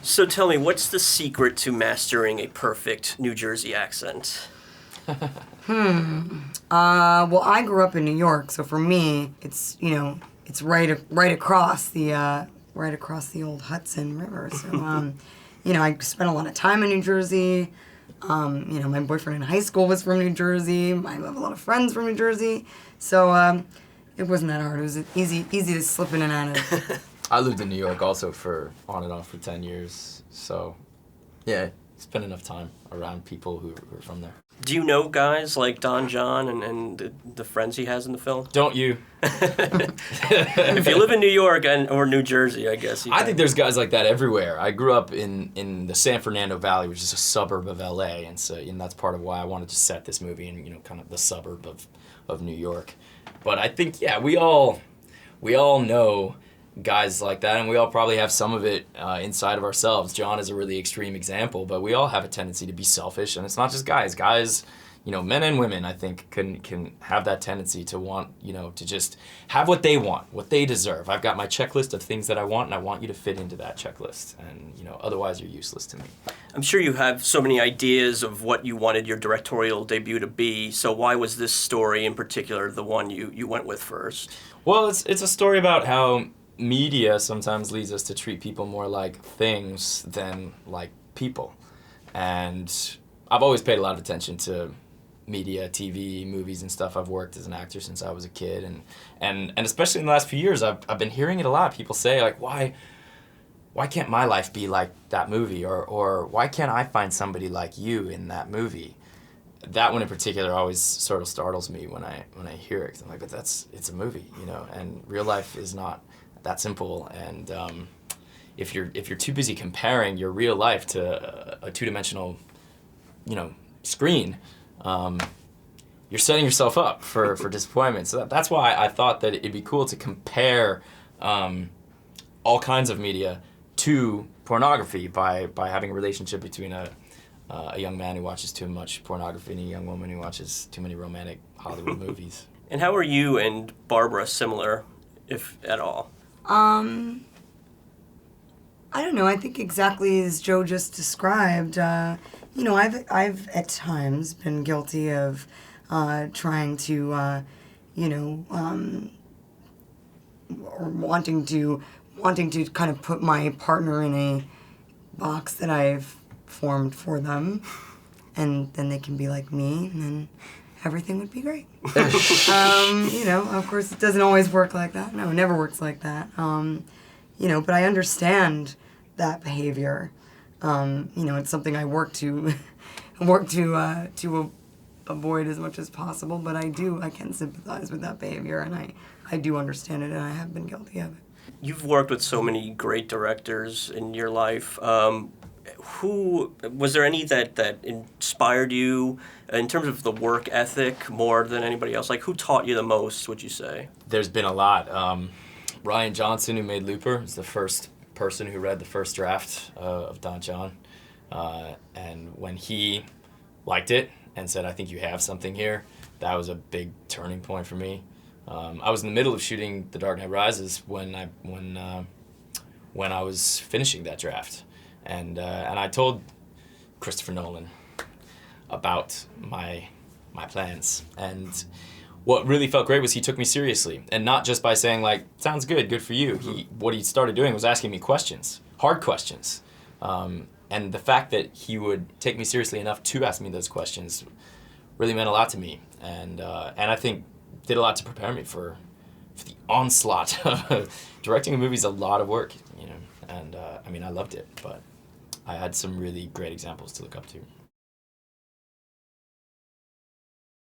So tell me, what's the secret to mastering a perfect New Jersey accent? Well, I grew up in New York, so for me, it's it's right across the old Hudson River. So I spent a lot of time in New Jersey. My boyfriend in high school was from New Jersey. I have a lot of friends from New Jersey, so it wasn't that hard. It was easy to slip in and out of. I lived in New York also for on and off for 10 years, so yeah, spent enough time around people who are from there. Do you know guys like Don Jon and the friends he has in the film? Don't you? If you live in New York or New Jersey, I guess. I think there's guys like that everywhere. I grew up in the San Fernando Valley, which is a suburb of LA, and so that's part of why I wanted to set this movie in kind of the suburb of New York. But I think we all know guys like that, and we all probably have some of it inside of ourselves. Jon is a really extreme example, but we all have a tendency to be selfish, and it's not just guys. Guys, men and women, I think, can have that tendency to want, to just have what they want, what they deserve. I've got my checklist of things that I want, and I want you to fit into that checklist, and otherwise you're useless to me. I'm sure you have so many ideas of what you wanted your directorial debut to be, so why was this story in particular the one you went with first? Well, it's a story about how media sometimes leads us to treat people more like things than like people. And I've always paid a lot of attention to media, TV, movies and stuff. I've worked as an actor since I was a kid, and especially in the last few years I've been hearing it a lot. People say like, why can't my life be like that movie, or why can't I find somebody like you in that movie? That one in particular always sort of startles me when I hear it. 'Cause I'm like, but it's a movie, and real life is not that simple, and if you're too busy comparing your real life to a two-dimensional screen, you're setting yourself up for disappointment. So that's why I thought that it'd be cool to compare all kinds of media to pornography by having a relationship between a young man who watches too much pornography and a young woman who watches too many romantic Hollywood movies. And how are you and Barbara similar, if at all? I don't know. I think exactly as Joe just described. I've at times been guilty of trying to, or wanting to kind of put my partner in a box that I've formed for them, and then they can be like me, and then everything would be great. Of course, it doesn't always work like that. No, it never works like that. But I understand that behavior. It's something I work to avoid as much as possible. But I can sympathize with that behavior, and I do understand it, and I have been guilty of it. You've worked with so many great directors in your life. Who was there any that inspired you in terms of the work ethic more than anybody else? Like, who taught you the most, would you say? There's been a lot. Rian Johnson, who made Looper, is the first person who read the first draft of Don Jon. And when he liked it and said, I think you have something here, that was a big turning point for me. I was in the middle of shooting The Dark Knight Rises when I was finishing that draft. And I told Christopher Nolan about my plans. And what really felt great was he took me seriously. And not just by saying, like, sounds good for you. What he started doing was asking me questions, hard questions. And the fact that he would take me seriously enough to ask me those questions really meant a lot to me. And I think did a lot to prepare me for the onslaught. Directing a movie is a lot of work, and I loved it, but I had some really great examples to look up to.